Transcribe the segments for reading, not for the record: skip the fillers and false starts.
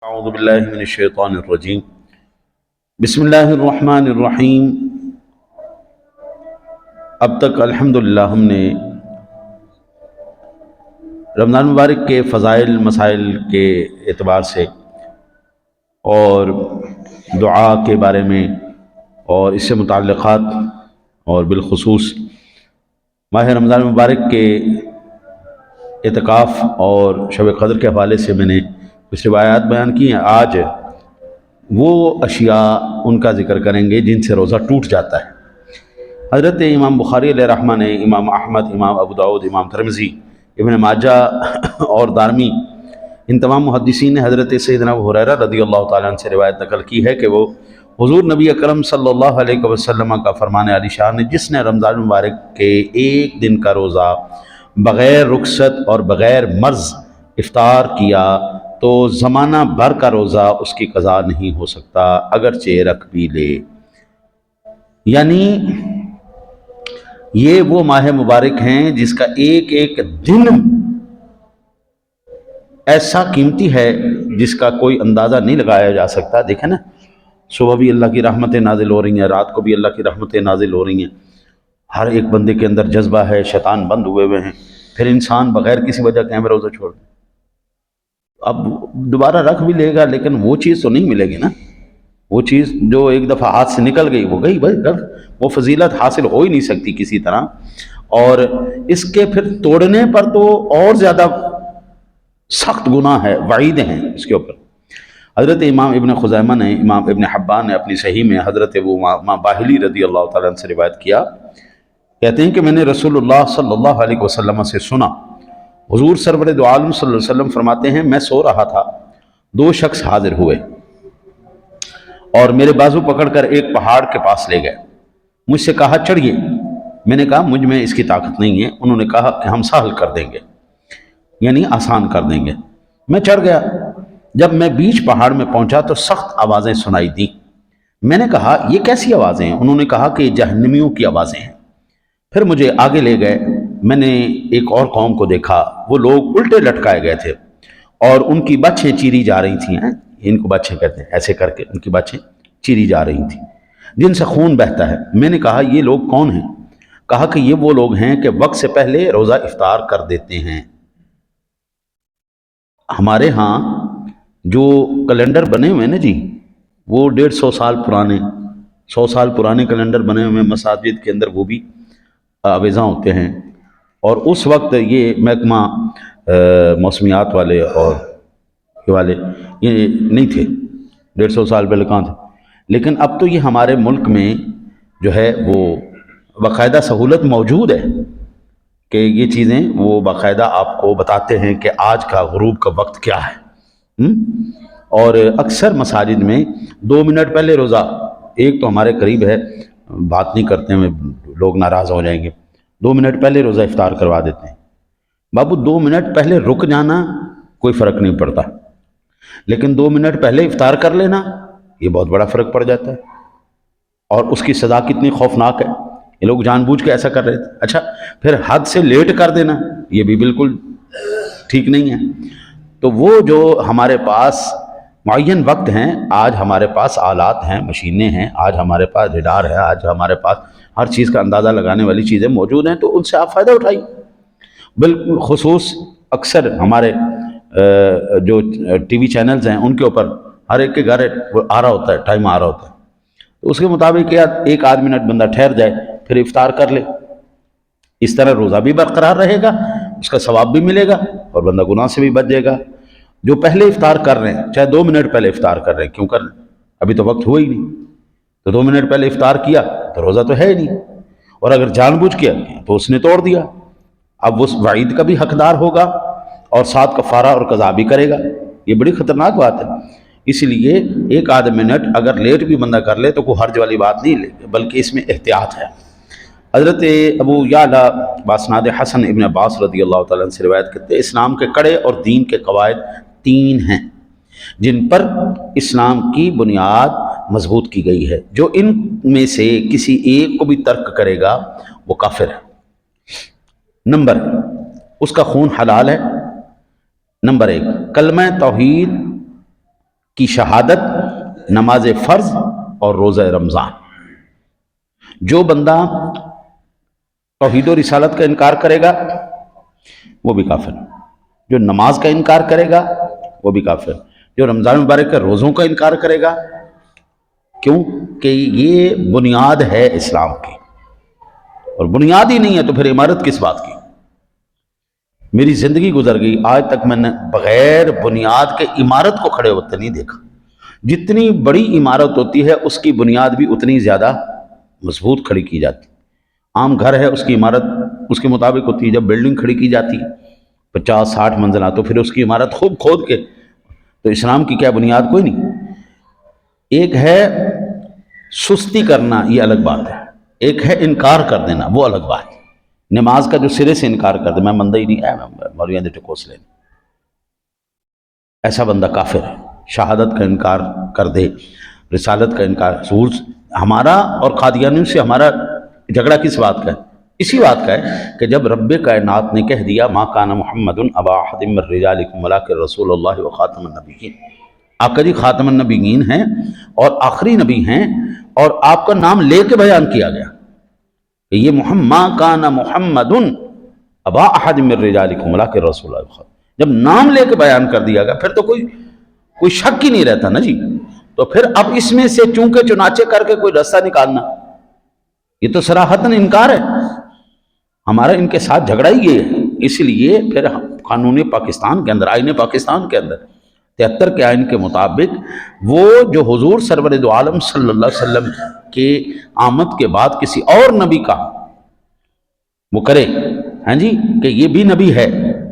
اعوذ باللہ من الشیطان الرجیم بسم اللہ الرحمن الرحیم۔ اب تک الحمدللہ ہم نے رمضان مبارک کے فضائل مسائل کے اعتبار سے اور دعا کے بارے میں اور اس سے متعلقات اور بالخصوص ماہ رمضان مبارک کے اعتکاف اور شب قدر کے حوالے سے میں نے کچھ روایات بیان کی ہیں۔ آج وہ اشیاء ان کا ذکر کریں گے جن سے روزہ ٹوٹ جاتا ہے۔ حضرت امام بخاری علیہ رحمہ نے، امام احمد، امام ابو داؤد، امام ترمذی، ابن ماجہ اور دارمی، ان تمام محدثین نے حضرت سیدنا ابو ہریرہ رضی اللہ تعالیٰ عنہ سے روایت نقل کی ہے کہ وہ حضور نبی اکرم صلی اللہ علیہ وسلم کا فرمان عالی شان ہے، جس نے رمضان مبارک کے ایک دن کا روزہ بغیر رخصت اور بغیر مرض افطار کیا تو زمانہ بھر کا روزہ اس کی قضا نہیں ہو سکتا اگرچہ رکھ بھی لے۔ یعنی یہ وہ ماہ مبارک ہیں جس کا ایک ایک دن ایسا قیمتی ہے جس کا کوئی اندازہ نہیں لگایا جا سکتا۔ دیکھیں نا، صبح بھی اللہ کی رحمتیں نازل ہو رہی ہیں، رات کو بھی اللہ کی رحمتیں نازل ہو رہی ہیں، ہر ایک بندے کے اندر جذبہ ہے، شیطان بند ہوئے ہیں، پھر انسان بغیر کسی وجہ کے ہمیں روزہ چھوڑ دیں۔ اب دوبارہ رکھ بھی لے گا لیکن وہ چیز تو نہیں ملے گی نا، وہ چیز جو ایک دفعہ ہاتھ سے نکل گئی وہ گئی، بھائی وہ فضیلت حاصل ہو ہی نہیں سکتی کسی طرح، اور اس کے پھر توڑنے پر تو اور زیادہ سخت گناہ ہے، وعید ہیں اس کے اوپر۔ حضرت امام ابن خزیمہ نے، امام ابن حبان نے اپنی صحیح میں حضرت ابو امامہ باہلی رضی اللہ تعالیٰ عنہ سے روایت کیا، کہتے ہیں کہ میں نے رسول اللہ صلی اللہ علیہ وسلم سے سنا، حضور سرور دو عالم صلی اللہ علیہ وسلم فرماتے ہیں، میں سو رہا تھا، دو شخص حاضر ہوئے اور میرے بازو پکڑ کر ایک پہاڑ کے پاس لے گئے، مجھ سے کہا چڑھیے، میں نے کہا مجھ میں اس کی طاقت نہیں ہے، انہوں نے کہا کہ ہم سہل کر دیں گے، یعنی آسان کر دیں گے۔ میں چڑھ گیا، جب میں بیچ پہاڑ میں پہنچا تو سخت آوازیں سنائی دیں، میں نے کہا یہ کیسی آوازیں ہیں؟ انہوں نے کہا کہ یہ جہنمیوں کی آوازیں ہیں۔ پھر مجھے آگے لے گئے، میں نے ایک اور قوم کو دیکھا، وہ لوگ الٹے لٹکائے گئے تھے اور ان کی بچھیں چیری جا رہی تھیں، ان کو بچھیں کہتے ہیں، ایسے کر کے ان کی بچھیں چیری جا رہی تھیں جن سے خون بہتا ہے۔ میں نے کہا یہ لوگ کون ہیں؟ کہا کہ یہ وہ لوگ ہیں کہ وقت سے پہلے روزہ افطار کر دیتے ہیں۔ ہمارے ہاں جو کیلنڈر بنے ہوئے ہیں نا جی، وہ 150 سال پرانے، 100 سال پرانے کیلنڈر بنے ہوئے ہیں مساجد کے اندر، وہ بھی آویزاں ہوتے ہیں، اور اس وقت یہ محکمہ موسمیات والے اور یہ والے یہ نہیں تھے، 150 سال پہلے کہاں تھے، لیکن اب تو یہ ہمارے ملک میں جو ہے وہ باقاعدہ سہولت موجود ہے کہ یہ چیزیں وہ باقاعدہ آپ کو بتاتے ہیں کہ آج کا غروب کا وقت کیا ہے، اور اکثر مساجد میں 2 منٹ پہلے روزہ، ایک تو ہمارے قریب ہے، بات نہیں کرتے ہیں لوگ ناراض ہو جائیں گے، 2 منٹ پہلے روزہ افطار کروا دیتے ہیں۔ بابو 2 منٹ پہلے رک جانا کوئی فرق نہیں پڑتا، لیکن 2 منٹ پہلے افطار کر لینا یہ بہت بڑا فرق پڑ جاتا ہے، اور اس کی سزا کتنی خوفناک ہے۔ یہ لوگ جان بوجھ کے ایسا کر رہے تھے۔ اچھا، پھر حد سے لیٹ کر دینا یہ بھی بالکل ٹھیک نہیں ہے۔ تو وہ جو ہمارے پاس معین وقت ہیں، آج ہمارے پاس آلات ہیں، مشینیں ہیں، آج ہمارے پاس ریڈار ہے، آج ہمارے پاس ہر چیز کا اندازہ لگانے والی چیزیں موجود ہیں، تو ان سے آپ فائدہ اٹھائیے۔ بالخصوص اکثر ہمارے جو ٹی وی چینلز ہیں ان کے اوپر ہر ایک کے گھر وہ آ رہا ہوتا ہے، ٹائم آ رہا ہوتا ہے، تو اس کے مطابق ایک آدھ منٹ بندہ ٹھہر جائے پھر افطار کر لے، اس طرح روزہ بھی برقرار رہے گا، اس کا ثواب بھی ملے گا اور بندہ گناہ سے بھی بچ جائے گا۔ جو پہلے افطار کر رہے ہیں، چاہے 2 منٹ پہلے افطار کر رہے ہیں، کیوں کر رہے ہیں؟ ابھی تو وقت ہوا ہی نہیں، تو 2 منٹ پہلے افطار کیا تو روزہ تو ہے ہی نہیں، اور اگر جان بوجھ کیا تو اس نے توڑ دیا، اب وہ وعید کا بھی حقدار ہوگا اور ساتھ کفارہ اور قضا بھی کرے گا۔ یہ بڑی خطرناک بات ہے، اس لیے ایک آدھ منٹ اگر لیٹ بھی بندہ کر لے تو کوئی حرج والی بات نہیں، بلکہ اس میں احتیاط ہے۔ حضرت ابو یعلا باسناد حسن ابن عباس رضی اللہ تعالیٰ عنہ سے روایت کرتے ہیں، اسلام کے کڑے اور دین کے قواعد 3 ہیں جن پر اسلام کی بنیاد مضبوط کی گئی ہے، جو ان میں سے کسی ایک کو بھی ترک کرے گا وہ کافر ہے۔ نمبر، اس کا خون حلال ہے۔ نمبر 1، کلمہ توحید کی شہادت، نماز فرض اور روزہ رمضان۔ جو بندہ توحید و رسالت کا انکار کرے گا وہ بھی کافر، جو نماز کا انکار کرے گا وہ بھی کافر، جو رمضان مبارک کے روزوں کا انکار کرے گا، کیوں کہ یہ بنیاد ہے اسلام کی، اور بنیاد ہی نہیں ہے تو پھر عمارت کس بات کی؟ میری زندگی گزر گئی، آج تک میں نے بغیر بنیاد کے عمارت کو کھڑے ہوتے نہیں دیکھا۔ جتنی بڑی عمارت ہوتی ہے اس کی بنیاد بھی اتنی زیادہ مضبوط کھڑی کی جاتی۔ عام گھر ہے، اس کی عمارت اس کے مطابق ہوتی ہے، جب بلڈنگ کھڑی کی جاتی 50-60 منزلہ تو پھر اس کی عمارت خوب کھود کے، تو اسلام کی کیا بنیاد؟ کوئی نہیں۔ ایک ہے سستی کرنا، یہ الگ بات ہے، ایک ہے انکار کر دینا، وہ الگ بات ہے۔ نماز کا جو سرے سے انکار کر دے، میں مندہ ہی نہیں ہے، مولویاں دے ٹکوس لیں، ایسا بندہ کافر ہے۔ شہادت کا انکار کر دے، رسالت کا انکار۔ ہمارا اور قادیانیوں سے ہمارا جھگڑا کس بات کا ہے؟ اسی بات کا ہے کہ جب رب کائنات نے کہہ دیا ما کان محمد ابا احد من رجالکم ولکن رسول اللہ وخاتم النبیین، آقا جی خاتم النبیین ہیں اور آخری نبی ہیں، اور آپ کا نام لے کے بیان کیا گیا کہ یہ ما کان محمد ابا احد من رجالکم ولکن رسول اللہ وخاتم، جب نام لے کے بیان کر دیا گیا پھر تو کوئی شک ہی نہیں رہتا نا جی۔ تو پھر اب اس میں سے چونکے چنانچے کر کے کوئی رستہ نکالنا، یہ تو صراحتاً انکار ہے۔ ہمارا ان کے ساتھ جھگڑا ہی یہ ہے۔ اس لیے پھر قانون پاکستان کے اندر، آئین پاکستان کے اندر 73 کے آئین کے مطابق وہ جو حضور سرور دو عالم صلی اللہ علیہ وسلم کے آمد کے بعد کسی اور نبی کا وہ کرے، ہاں جی، کہ یہ بھی نبی ہے،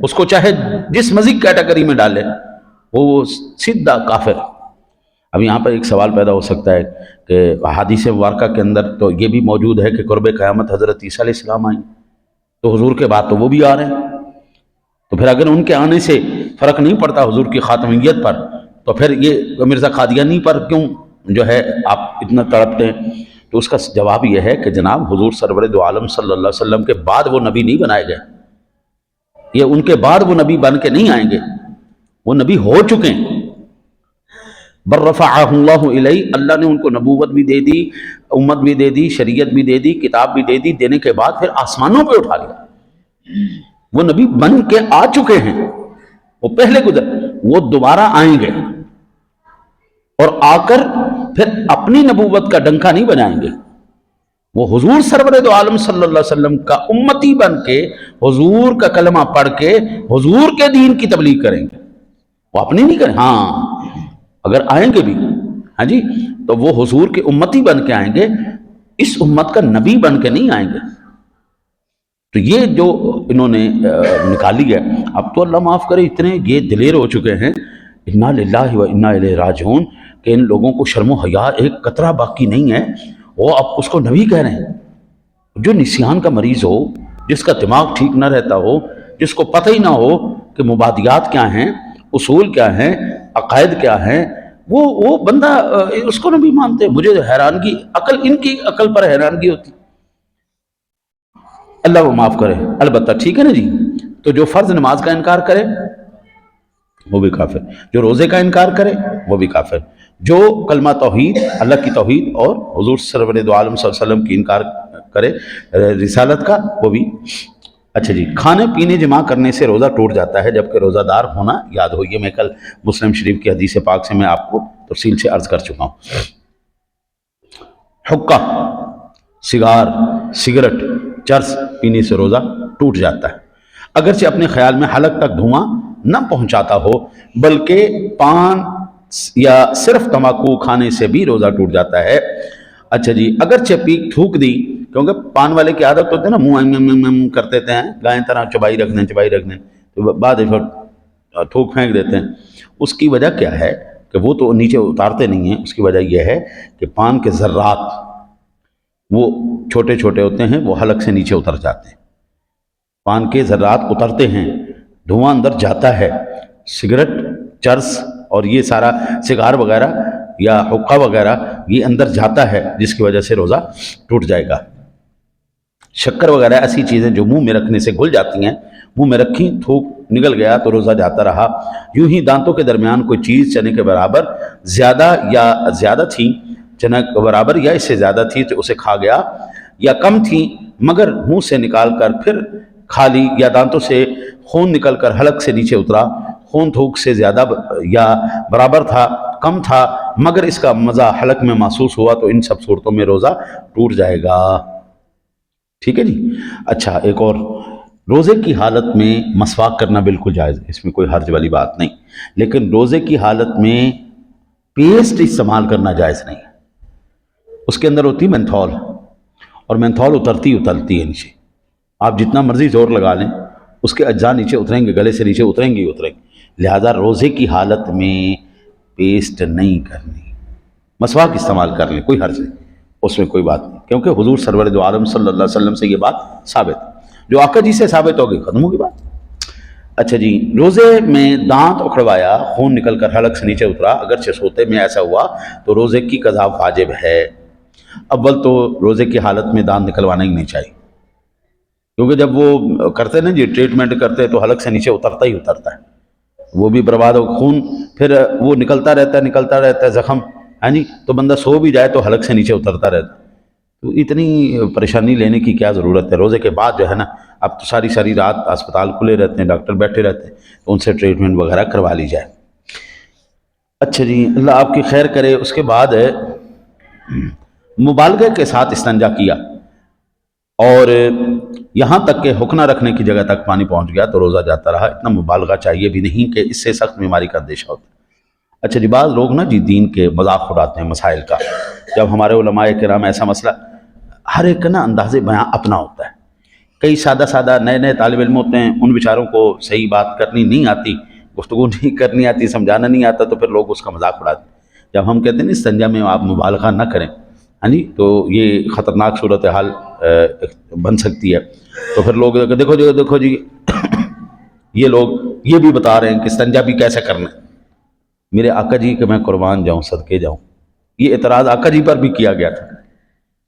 اس کو چاہے جس مزید کیٹیگری میں ڈالے، وہ سیدھا کافر۔ اب یہاں پر ایک سوال پیدا ہو سکتا ہے کہ احادیث مبارکہ کے اندر تو یہ بھی موجود ہے کہ قرب قیامت حضرت عیسیٰ علیہ السلام آئیں، تو حضور کے بعد تو وہ بھی آ رہے ہیں، تو پھر اگر ان کے آنے سے فرق نہیں پڑتا حضور کی خاتمیت پر، تو پھر یہ مرزا قادیانی پر کیوں جو ہے آپ اتنا تڑپتے ہیں؟ تو اس کا جواب یہ ہے کہ جناب حضور سرور دو عالم صلی اللہ علیہ وسلم کے بعد وہ نبی نہیں بنائے گئے، یہ ان کے بعد وہ نبی بن کے نہیں آئیں گے، وہ نبی ہو چکے ہیں۔ بر رفعہ اللہ الیہ، اللہ نے ان کو نبوت بھی دے دی، امت بھی دے دی، شریعت بھی دے دی، کتاب بھی دے دی، دینے کے بعد پھر آسمانوں پہ اٹھا لیا۔ وہ نبی بن کے آ چکے ہیں، وہ پہلے گزر، وہ دوبارہ آئیں گے اور آ کر پھر اپنی نبوت کا ڈنکا نہیں بجائیں گے، وہ حضور سرور دو عالم صلی اللہ علیہ وسلم کا امتی بن کے حضور کا کلمہ پڑھ کے حضور کے دین کی تبلیغ کریں گے، وہ اپنی نہیں کریں۔ ہاں اگر آئیں گے بھی، ہاں جی، تو وہ حضور کے امتی بن کے آئیں گے، اس امت کا نبی بن کے نہیں آئیں گے۔ تو یہ جو انہوں نے نکالی ہے، اب تو اللہ معاف کرے اتنے یہ دلیر ہو چکے ہیں، انا للہ و انا الیہ راجعون، کہ ان لوگوں کو شرم و حیا ایک قطرہ باقی نہیں ہے، وہ اب اس کو نبی کہہ رہے ہیں۔ جو نسیان کا مریض ہو، جس کا دماغ ٹھیک نہ رہتا ہو، جس کو پتہ ہی نہ ہو کہ مبادیات کیا ہیں، اصول کیا ہیں، عقائد کیا ہیں، وہ بندہ اس کو نبی مانتے۔ مجھے حیرانگی، ان کی عقل پر حیرانگی ہوتی۔ اللہ وہ معاف کرے، البتہ ٹھیک ہے نا جی۔ تو جو فرض نماز کا انکار کرے وہ بھی کافر، جو روزے کا انکار کرے وہ بھی کافر، جو کلمہ توحید، اللہ کی توحید اور حضور سرور دو عالم صلی اللہ علیہ وسلم کی انکار کرے رسالت کا، وہ بھی۔ اچھا جی، کھانے پینے جمع کرنے سے روزہ ٹوٹ جاتا ہے، جبکہ روزہ دار ہونا یاد ہو، یہ میں کل مسلم شریف کی حدیث پاک سے میں آپ کو تفصیل سے عرض کر چکا ہوں۔ حقہ، سگار، سگریٹ، چرس پینے سے روزہ ٹوٹ جاتا ہے، اگرچہ اپنے خیال میں حلق تک دھواں نہ پہنچاتا ہو، بلکہ پان یا صرف تمباکو کھانے سے بھی روزہ ٹوٹ جاتا ہے۔ اچھا جی، اگرچہ پیک تھوک دی، کیونکہ پان والے کی عادت ہوتے ہیں نا، منہ کرتے ہیں، گائیں طرح چبائی رکھ دیں، تو بعد تھوک پھینک دیتے ہیں۔ اس کی وجہ کیا ہے کہ وہ تو نیچے اتارتے نہیں ہیں، اس کی وجہ یہ ہے کہ پان کے ذرات وہ چھوٹے چھوٹے ہوتے ہیں، وہ حلق سے نیچے اتر جاتے ہیں، پان کے ذرات اترتے ہیں، دھواں اندر جاتا ہے۔ سگریٹ، چرس اور یہ سارا سگار وغیرہ یا حقہ وغیرہ یہ اندر جاتا ہے، جس کی وجہ سے روزہ ٹوٹ جائے گا۔ شکر وغیرہ ایسی چیزیں جو منہ میں رکھنے سے گھل جاتی ہیں، منہ میں رکھی، تھوک نکل گیا تو روزہ جاتا رہا۔ یوں ہی دانتوں کے درمیان کوئی چیز چنے کے برابر زیادہ تھیں جنک برابر یا اس سے زیادہ تھی تو اسے کھا گیا، یا کم تھیں مگر منہ سے نکال کر پھر کھا لی، یا دانتوں سے خون نکل کر حلق سے نیچے اترا، خون تھوک سے زیادہ یا برابر تھا، کم تھا مگر اس کا مزہ حلق میں محسوس ہوا، تو ان سب صورتوں میں روزہ ٹوٹ جائے گا۔ ٹھیک ہے جی۔ اچھا، ایک اور، روزے کی حالت میں مسواک کرنا بالکل جائز ہے، اس میں کوئی حرج والی بات نہیں، لیکن روزے کی حالت میں پیسٹ استعمال کرنا جائز نہیں۔ اس کے اندر ہوتی مینتھول، اور مینتھول اترتی ہے نیچے، آپ جتنا مرضی زور لگا لیں اس کے اجزاء نیچے اتریں گے، گلے سے نیچے اتریں گے۔ لہذا روزے کی حالت میں پیسٹ نہیں کرنی، مسواک استعمال کر لیں، کوئی حرج نہیں، اس میں کوئی بات نہیں، کیونکہ حضور سرور دو عالم صلی اللہ علیہ وسلم سے یہ بات ثابت، جو آقا جی سے ثابت ہوگی ختم ہوگی بات۔ اچھا جی، روزے میں دانت اکھڑوایا، خون نکل کر حلق سے نیچے اترا، اگرچہ سوتے میں ایسا ہوا تو روزے کی قضا واجب ہے۔ اول تو روزے کی حالت میں دانت نکلوانا ہی نہیں چاہیے، کیونکہ جب وہ کرتے نا جی ٹریٹمنٹ کرتے تو حلق سے نیچے اترتا ہے، وہ بھی برباد ہو، خون پھر وہ نکلتا رہتا ہے زخم، ہاں جی، تو بندہ سو بھی جائے تو حلق سے نیچے اترتا رہتا ہے، تو اتنی پریشانی لینے کی کیا ضرورت ہے۔ روزے کے بعد جو ہے نا، اب تو ساری رات اسپتال کھلے رہتے ہیں، ڈاکٹر بیٹھے رہتے ہیں، تو ان سے ٹریٹمنٹ وغیرہ کروا لی جائے۔ اچھا جی، اللہ آپ کی خیر کرے۔ اس کے بعد مبالغے کے ساتھ استنجا کیا اور یہاں تک کہ حکم رکھنے کی جگہ تک پانی پہنچ گیا تو روزہ جاتا رہا۔ اتنا مبالغہ چاہیے بھی نہیں کہ اس سے سخت بیماری کا اندیشہ ہوتا ہے۔ اچھا جی، بعض لوگ نا جی دین کے مذاق اڑاتے ہیں مسائل کا، جب ہمارے علماء کرام ایسا مسئلہ، ہر ایک کا نا انداز بیاں اپنا ہوتا ہے، کئی سادہ نئے طالب علم ہوتے ہیں، ان بیچاروں کو صحیح بات کرنی نہیں آتی، گفتگو نہیں کرنی آتی، سمجھانا نہیں آتا، تو پھر لوگ اس کا مذاق اڑاتے ہیں۔ جب ہم کہتے ہیں استنجا میں آپ مبالغہ نہ کریں، ہاں جی، تو یہ خطرناک صورتحال بن سکتی ہے، تو پھر لوگ دیکھو جی یہ لوگ یہ بھی بتا رہے ہیں کہ استنجا بھی کیسے کرنا ہے۔ میرے آقا جی کہ میں قربان جاؤں، صدقے جاؤں، یہ اعتراض آقا جی پر بھی کیا گیا تھا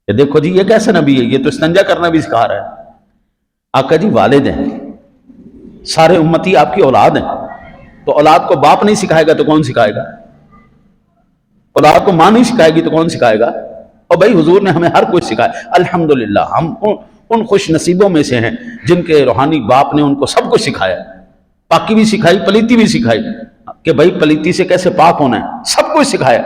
کہ دیکھو جی یہ کیسے نبی ہے، یہ تو استنجا کرنا بھی سکھا رہا ہے۔ آقا جی والد ہیں، سارے امتی آپ کی اولاد ہیں، تو اولاد کو باپ نہیں سکھائے گا تو کون سکھائے گا؟ اولاد کو ماں نہیں سکھائے گی تو کون سکھائے گا؟ اور بھائی حضور نے ہمیں ہر کچھ سکھایا، الحمدللہ ہم ان خوش نصیبوں میں سے ہیں جن کے روحانی باپ نے ان کو سب کچھ سکھایا، پاکی بھی سکھائی، پلیتی بھی سکھائی، کہ بھائی پلیتی سے کیسے پاک ہونا ہے، سب کچھ سکھایا،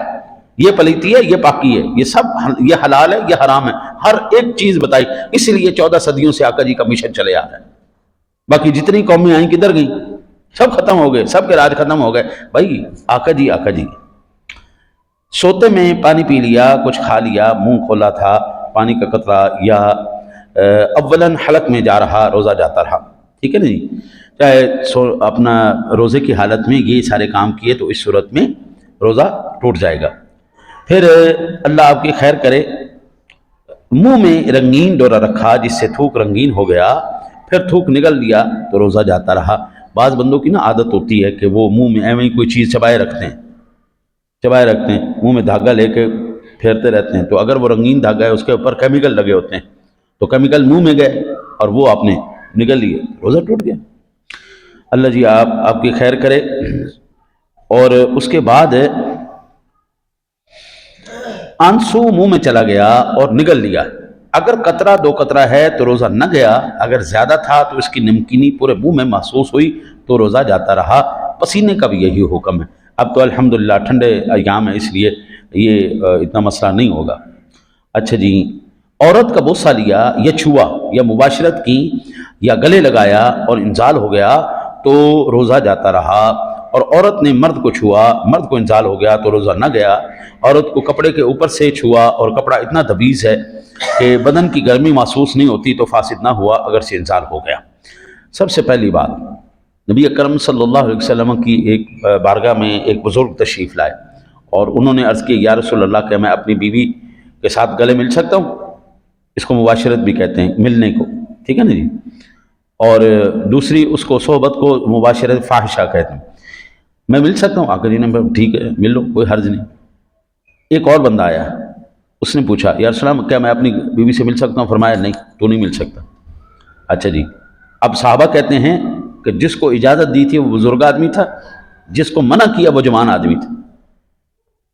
یہ پلیتی ہے، یہ پاکی ہے، یہ سب، یہ حلال ہے، یہ حرام ہے، ہر ایک چیز بتائی۔ اس لیے 14 صدیوں سے آقا جی کا مشن چلے آ رہا ہے۔ باقی جتنی قومیں آئیں کدھر گئیں؟ سب ختم ہو گئے، سب کے راج ختم ہو گئے۔ بھائی آقا جی سوتے میں پانی پی لیا، کچھ کھا لیا، منہ کھولا تھا، پانی کا قطرہ یا اولاً حلق میں جا رہا، روزہ جاتا رہا، ٹھیک ہے نا جی، چاہے اپنا روزے کی حالت میں یہ سارے کام کیے تو اس صورت میں روزہ ٹوٹ جائے گا۔ پھر اللہ آپ کی خیر کرے، منہ میں رنگین ڈورا رکھا جس سے تھوک رنگین ہو گیا، پھر تھوک نگل لیا تو روزہ جاتا رہا۔ بعض بندوں کی نا عادت ہوتی ہے کہ وہ منہ میں ایویں کوئی چیز چبائے رکھتے ہیں، منہ میں دھاگا لے کے پھیرتے رہتے ہیں، تو اگر وہ رنگین دھاگا ہے اس کے اوپر کیمیکل لگے ہوتے ہیں، تو کیمیکل منہ میں گئے اور وہ آپ نے نگل لیے، روزہ ٹوٹ گیا۔ اللہ جی آپ کی خیر کرے۔ اور اس کے بعد آنسو منہ میں چلا گیا اور نگل لیا، اگر قطرہ 2 قطرہ ہے تو روزہ نہ گیا، اگر زیادہ تھا تو اس کی نمکینی پورے منہ میں محسوس ہوئی تو روزہ جاتا رہا۔ پسینے کا بھی یہی حکم ہے۔ اب تو الحمدللہ ٹھنڈے ایام ہے، اس لیے یہ اتنا مسئلہ نہیں ہوگا۔ اچھا جی، عورت کا بوسہ لیا یا چھوا یا مباشرت کی یا گلے لگایا اور انزال ہو گیا تو روزہ جاتا رہا، اور عورت نے مرد کو چھوا، مرد کو انزال ہو گیا تو روزہ نہ گیا۔ عورت کو کپڑے کے اوپر سے چھوا اور کپڑا اتنا دبیز ہے کہ بدن کی گرمی محسوس نہیں ہوتی تو فاسد نہ ہوا اگرچہ انزال ہو گیا۔ سب سے پہلی بات، نبی اکرم صلی اللہ علیہ وسلم کی ایک بارگاہ میں ایک بزرگ تشریف لائے اور انہوں نے عرض کی، یا رسول اللہ کہ میں اپنی بیوی کے ساتھ گلے مل سکتا ہوں؟ اس کو مباشرت بھی کہتے ہیں، ملنے کو، ٹھیک ہے نا جی، اور دوسری اس کو صحبت کو مباشرت فاحشہ کہتے ہیں۔ میں مل سکتا ہوں؟ آقا جی نے ٹھیک ہے مل لو، کوئی حرج نہیں۔ ایک اور بندہ آیا، اس نے پوچھا، یا رسول اللہ کیا میں اپنی بیوی سے مل سکتا ہوں؟ فرمایا نہیں، تو نہیں مل سکتا۔ اچھا جی، اب صحابہ کہتے ہیں کہ جس کو اجازت دی تھی وہ بزرگ آدمی تھا، جس کو منع کیا وہ جوان آدمی تھا۔